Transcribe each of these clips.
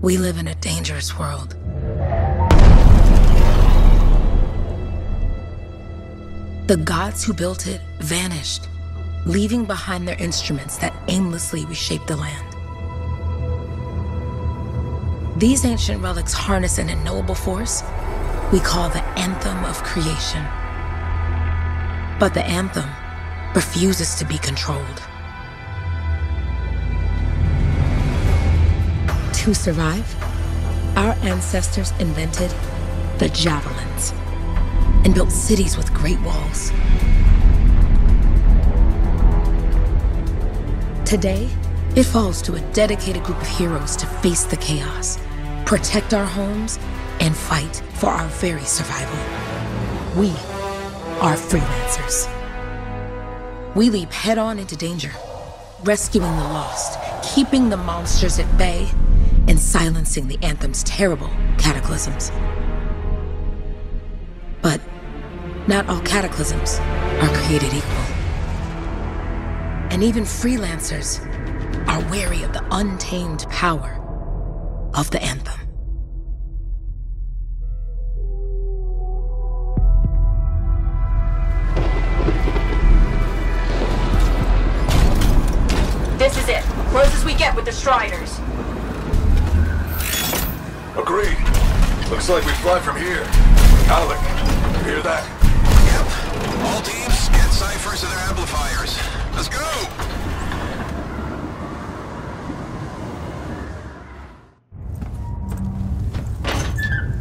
We live in a dangerous world. The gods who built it vanished, leaving behind their instruments that aimlessly reshaped the land. These ancient relics harness an unknowable force we call the Anthem of creation. But the Anthem refuses to be controlled. To survive, our ancestors invented the javelins and built cities with great walls. Today, it falls to a dedicated group of heroes to face the chaos, protect our homes, and fight for our very survival. We are freelancers. We leap head-on into danger, rescuing the lost, keeping the monsters at bay, and silencing the Anthem's terrible cataclysms. But not all cataclysms are created equal. And even freelancers are wary of the untamed power of the Anthem. This is it. Closest we get with the Striders. Agreed. Looks like we fly from here. Alec, you hear that? Yep. All teams, get ciphers to their amplifiers. Let's go!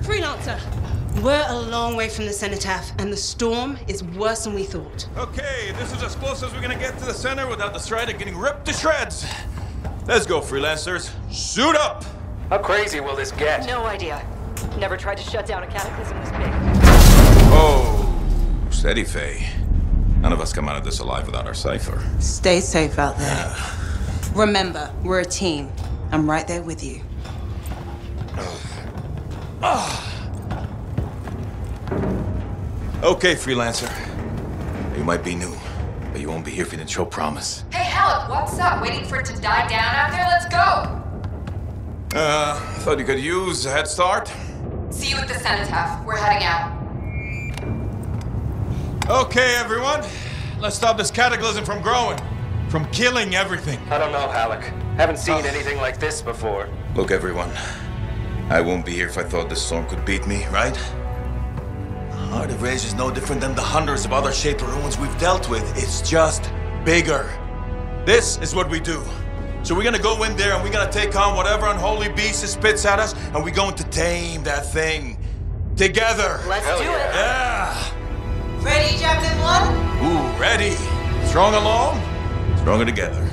Freelancer! We're a long way from the cenotaph, and the storm is worse than we thought. Okay, this is as close as we're gonna get to the center without the Strider getting ripped to shreds. Let's go, freelancers. Suit up! How crazy will this get? No idea. Never tried to shut down a cataclysm this big. Oh, steady, Faye. None of us come out of this alive without our cipher. Stay safe out there. Remember, we're a team. I'm right there with you. Okay, freelancer. You might be new, but you won't be here if you didn't show promise. Hey, Alec, what's up? Waiting for it to die down out there? Let's go! Thought you could use a head start. See you at the cenotaph. We're heading out. Okay, everyone. Let's stop this cataclysm from growing, from killing everything. I don't know, Alec. Haven't seen anything like this before. Look, everyone. I won't be here if I thought this storm could beat me, right? Heart of Rage is no different than the hundreds of other shaped ruins we've dealt with. It's just bigger. This is what we do. So we're gonna go in there and we're gonna take on whatever unholy beast it spits at us, and we're going to tame that thing. Together. Let's do it. Yeah. Ready, Javelin 1? Ooh, ready. Strong alone, stronger together.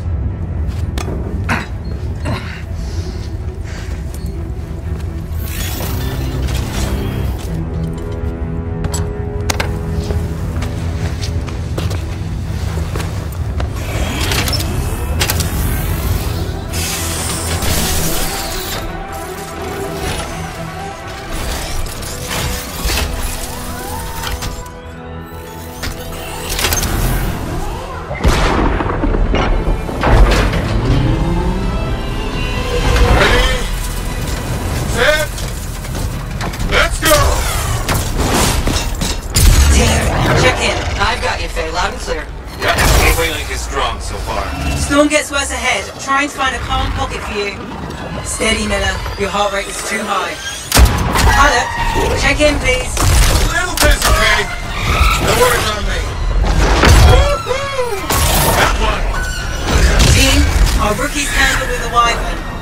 Storm gets worse ahead. Trying to find a calm pocket for you. Steady, Miller. Your heart rate is too high. Alec, check in, please. A little busy, Kay. No worries on me. That one. Team, our rookies handled with a wyvern.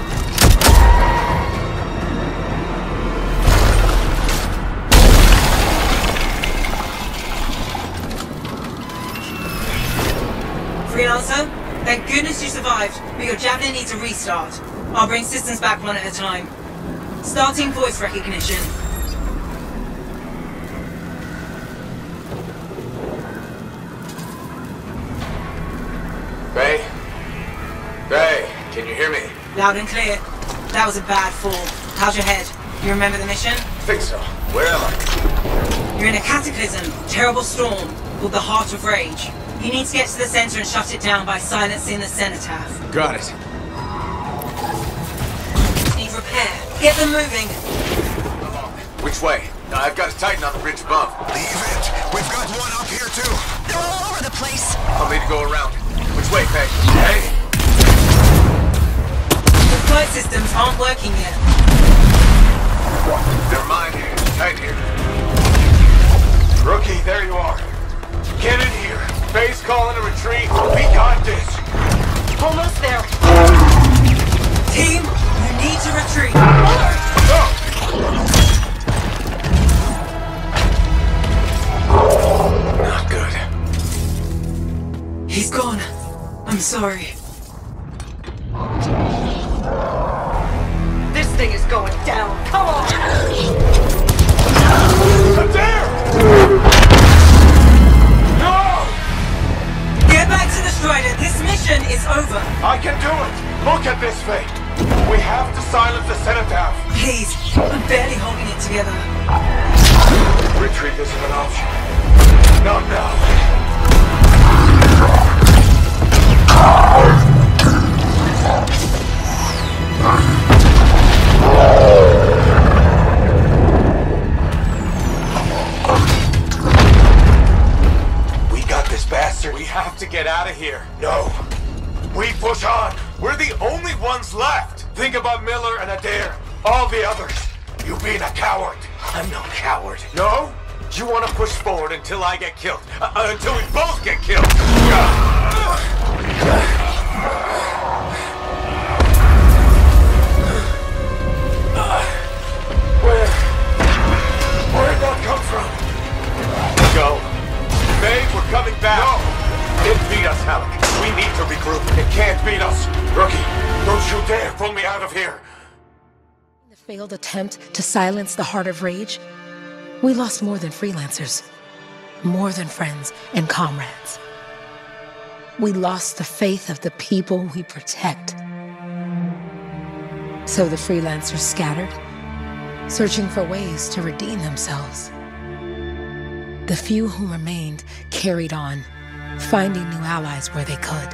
Freelancer, thank goodness you survived, but your Javelin needs a restart. I'll bring systems back one at a time. Starting voice recognition. Ray? Ray, can you hear me? Loud and clear. That was a bad fall. How's your head? You remember the mission? I think so. Where am I? You're in a cataclysm, terrible storm, called the Heart of Rage. You need to get to the center and shut it down by silencing the cenotaph. Got it. Need repair. Get them moving. Which way? I've got to tighten on the bridge above. Leave it. We've got one up here, too. They're all over the place. I'll need to go around. Which way, Peg? Hey! The flight systems aren't working yet. Never mind. Tight here. Rookie, there you are. Get in here. Base calling a retreat. We got this. Almost there. Team, you need to retreat. Go! Not good. He's gone. I'm sorry. This thing is going down. Come on! There! No! Get back to the Strider. This mission is over. I can do it! Look at this thing! We have to silence the cenotaph! Please, I'm barely holding it together. Retreat isn't an option. Not now. We got this bastard. We have to get out of here. No. We push on. We're the only ones left. Think about Miller and Adair. All the others. You being a coward. I'm no coward. No? You want to push forward until I get killed. Until we both get killed. Where'd that come from? Go. Babe, we're coming back. No! It beat us, Halleck. We need to regroup. It can't beat us. Rookie, don't you dare pull me out of here. The failed attempt to silence the heart of rage, we lost more than freelancers, more than friends and comrades. We lost the faith of the people we protect. So the freelancers scattered, searching for ways to redeem themselves. The few who remained carried on, finding new allies where they could.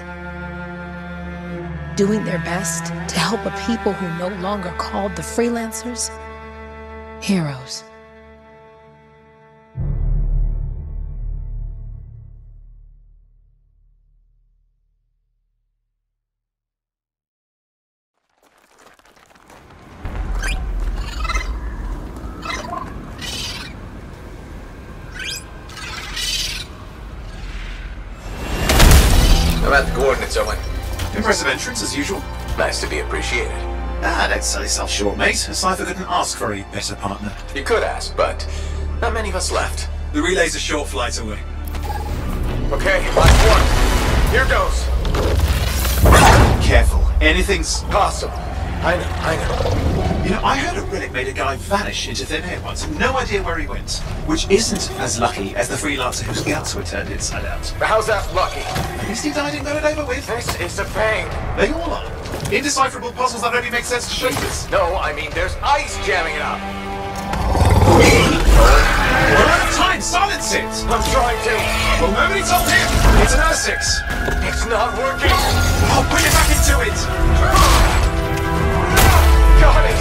Doing their best to help a people who no longer called the freelancers heroes. I'm at the coordinates, Owen. Impressive entrance, as usual. Nice to be appreciated. Don't sell yourself short, mate. A cipher couldn't ask for a better partner. You could ask, but not many of us left. The relay's a short flight away. Okay, last one. Here goes. Careful. Anything's... Possible. I know. You know, I heard a relic made a guy vanish into thin air once. No idea where he went. Which isn't as lucky as the freelancer whose guts were turned inside out. How's that lucky? At least he died and got it over with. This is a pain. They all are. Indecipherable puzzles that only make sense to shapers. No, I mean there's ice jamming it up. We're out of time! Silence it! I'm trying to. Well, nobody told him! It's an R6! It's not working. I'll put it back into it! Got it.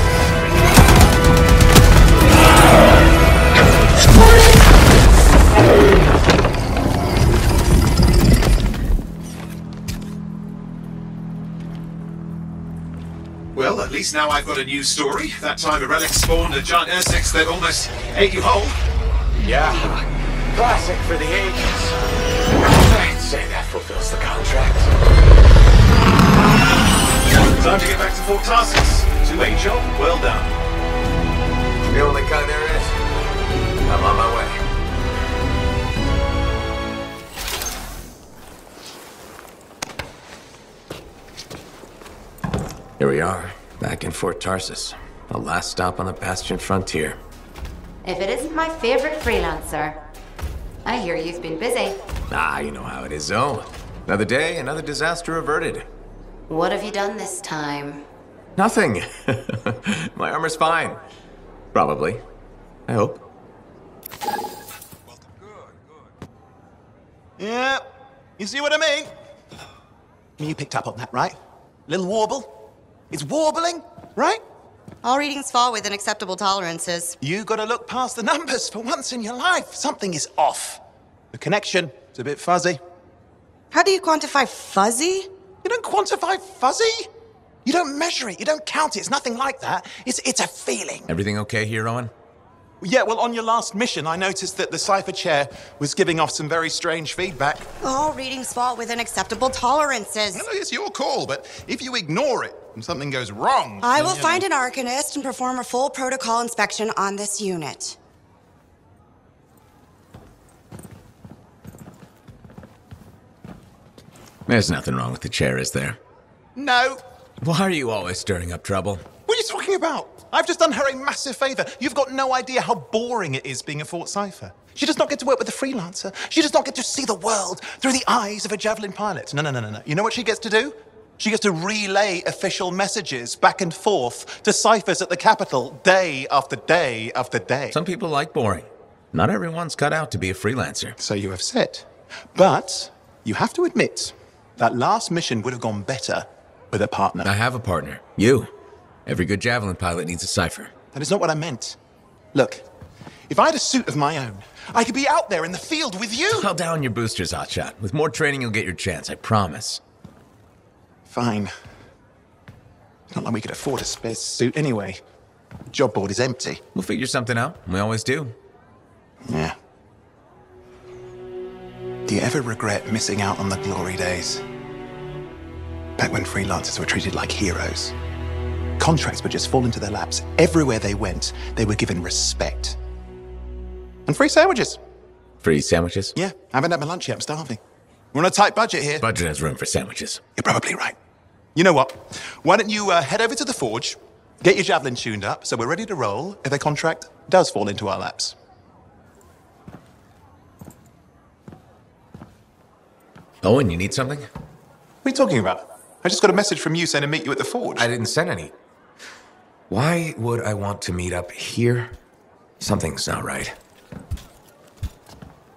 Well, at least now I've got a new story. That time a relic spawned a giant R6 that almost ate you whole. Yeah. Classic for the ages. I'd say that fulfills the contract. Time to get back to Fort Tarsus. 2A job, well done. The only kind there is. I'm on my way. Here we are, back in Fort Tarsus. The last stop on the Bastion frontier. If it isn't my favorite freelancer. I hear you've been busy. Ah, you know how it is, Zoe. Another day, another disaster averted. What have you done this time? Nothing. My armor's fine. Probably. I hope. Yeah, you see what I mean? You picked up on that, right? Little warble. It's warbling, right? All readings fall within acceptable tolerances. You gotta look past the numbers for once in your life. Something is off. The connection is a bit fuzzy. How do you quantify fuzzy? You don't quantify fuzzy? You don't measure it, you don't count it, it's nothing like that. It's a feeling. Everything okay here, Owen? Yeah, well, on your last mission, I noticed that the Cypher Chair was giving off some very strange feedback. All readings fall within acceptable tolerances. No, it's your call, but if you ignore it and something goes wrong... I will find an Arcanist and perform a full protocol inspection on this unit. There's nothing wrong with the chair, is there? No. Why are you always stirring up trouble? What are you talking about? I've just done her a massive favor. You've got no idea how boring it is being a Fort Cypher. She does not get to work with a freelancer. She does not get to see the world through the eyes of a Javelin pilot. No. You know what she gets to do? She gets to relay official messages back and forth to ciphers at the Capitol day after day after day. Some people like boring. Not everyone's cut out to be a freelancer. So you have said. But you have to admit, that last mission would have gone better with a partner. I have a partner. You. Every good Javelin pilot needs a cipher. That is not what I meant. Look, if I had a suit of my own, I could be out there in the field with you. Dial down your boosters, Hotshot. With more training, you'll get your chance, I promise. Fine. It's not like we could afford a spare suit anyway. The job board is empty. We'll figure something out. We always do. Yeah. Do you ever regret missing out on the glory days? Back when freelancers were treated like heroes. Contracts would just fall into their laps. Everywhere they went, they were given respect. And free sandwiches. Free sandwiches? Yeah, I haven't had my lunch yet, I'm starving. We're on a tight budget here. Budget has room for sandwiches. You're probably right. You know what? Why don't you head over to the forge, get your Javelin tuned up, so we're ready to roll if a contract does fall into our laps. Owen, you need something? What are you talking about? I just got a message from you saying to meet you at the forge. I didn't send any. Why would I want to meet up here? Something's not right.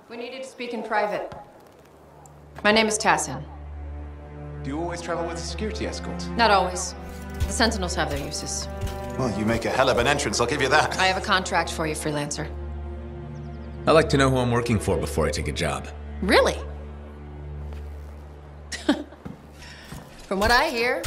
We needed to speak in private. My name is Tassin. Do you always travel with a security escort? Not always. The Sentinels have their uses. Well, you make a hell of an entrance, I'll give you that. I have a contract for you, freelancer. I like to know who I'm working for before I take a job. Really? From what I hear,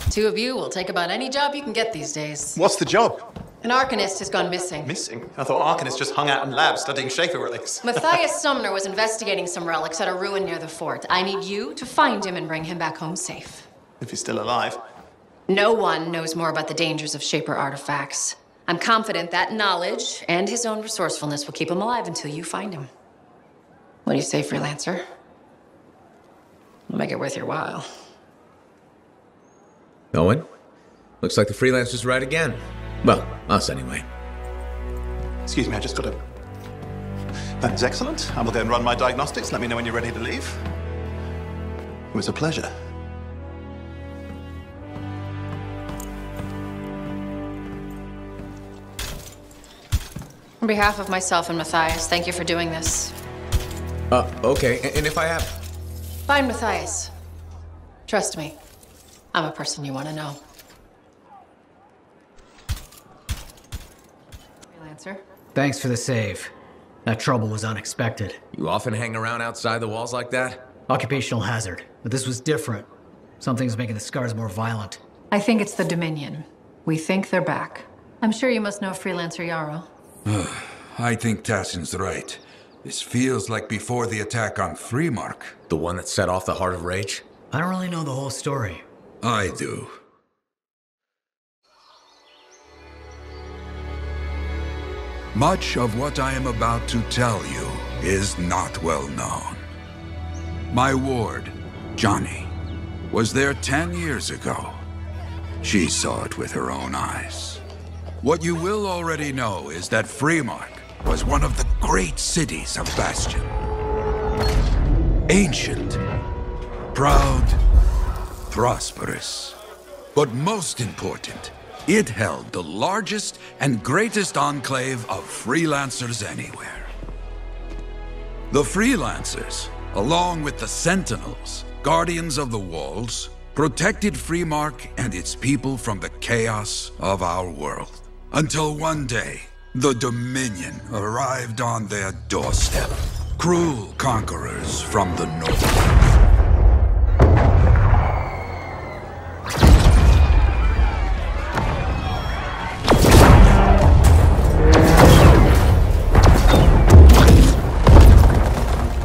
two of you will take about any job you can get these days. What's the job? An Arcanist has gone missing. Missing? I thought Arcanists just hung out in labs studying Schaefer relics. Matthias Sumner was investigating some relics at a ruin near the fort. I need you to find him and bring him back home safe. If he's still alive. No one knows more about the dangers of Shaper artifacts. I'm confident that knowledge and his own resourcefulness will keep him alive until you find him. What do you say, freelancer? We'll make it worth your while. Owen? Looks like the freelancer's right again. Well, us anyway. Excuse me, I just got a... That is excellent. I will go and run my diagnostics. Let me know when you're ready to leave. It was a pleasure. On behalf of myself and Matthias, thank you for doing this. Okay. And if I have... Find Matthias. Trust me. I'm a person you want to know. Freelancer? Thanks for the save. That trouble was unexpected. You often hang around outside the walls like that? Occupational hazard. But this was different. Something's making the scars more violent. I think it's the Dominion. We think they're back. I'm sure you must know Freelancer Yarrow. I think Tassin's right. This feels like before the attack on Freemark. The one that set off the Heart of Rage? I don't really know the whole story. I do. Much of what I am about to tell you is not well known. My ward, Johnny, was there 10 years ago. She saw it with her own eyes. What you will already know is that Freemark was one of the great cities of Bastion. Ancient, proud, prosperous. But most important, it held the largest and greatest enclave of freelancers anywhere. The freelancers, along with the Sentinels, guardians of the walls, protected Freemark and its people from the chaos of our world. Until one day, the Dominion arrived on their doorstep. Cruel conquerors from the north.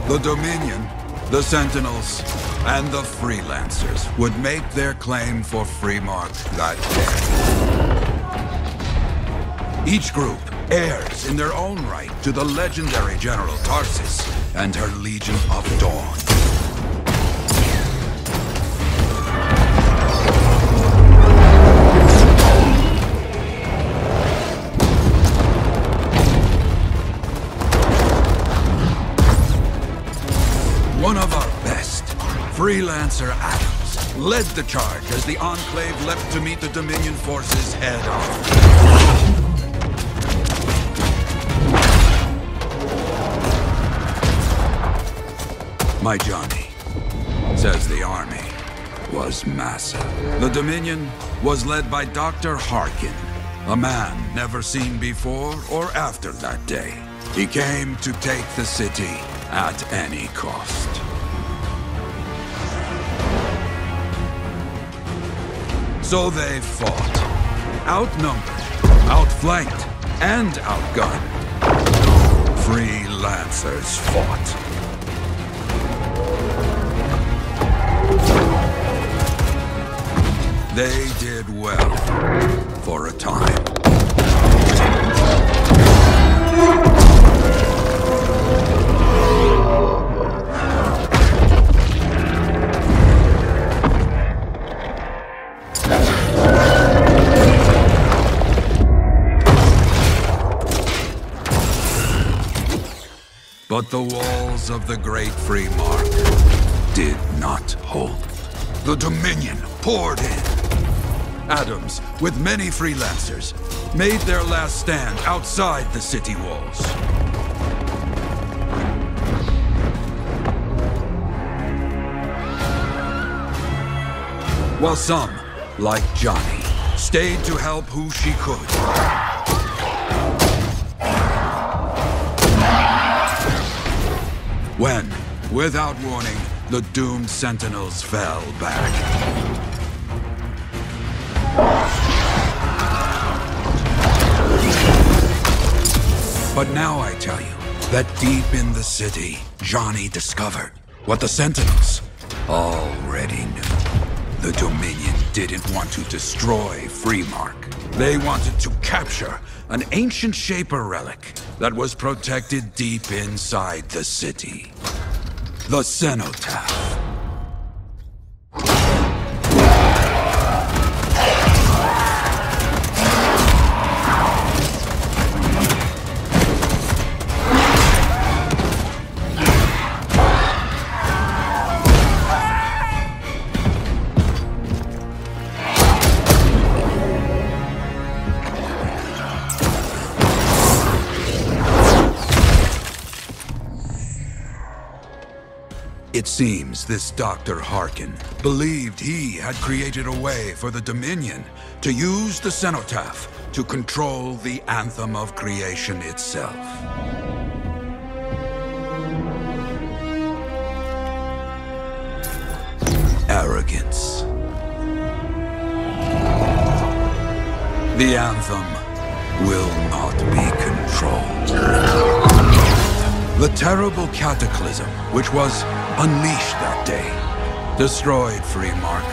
The Dominion, the Sentinels, and the Freelancers would make their claim for Freemark that day. Each group heirs in their own right to the legendary General Tarsis and her Legion of Dawn. One of our best, Freelancer Adams, led the charge as the Enclave leapt to meet the Dominion forces head-on. My Johnny says the army was massive. The Dominion was led by Dr. Harkin, a man never seen before or after that day. He came to take the city at any cost. So they fought, outnumbered, outflanked, and outgunned. Freelancers fought. They did well for a time. But the walls of the Great Freemark did not hold. The Dominion poured in. Adams, with many Freelancers, made their last stand outside the city walls. While some, like Johnny, stayed to help who she could. When, without warning, the doomed Sentinels fell back. But now I tell you that deep in the city, Johnny discovered what the Sentinels already knew. The Dominion didn't want to destroy Freemark. They wanted to capture an ancient Shaper relic that was protected deep inside the city. The Cenotaph. It seems this Dr. Harkin believed he had created a way for the Dominion to use the Cenotaph to control the Anthem of creation itself. Arrogance. The Anthem will not be controlled. The terrible cataclysm, which was unleashed that day, destroyed Freemark,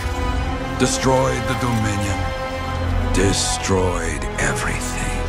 destroyed the Dominion, destroyed everything.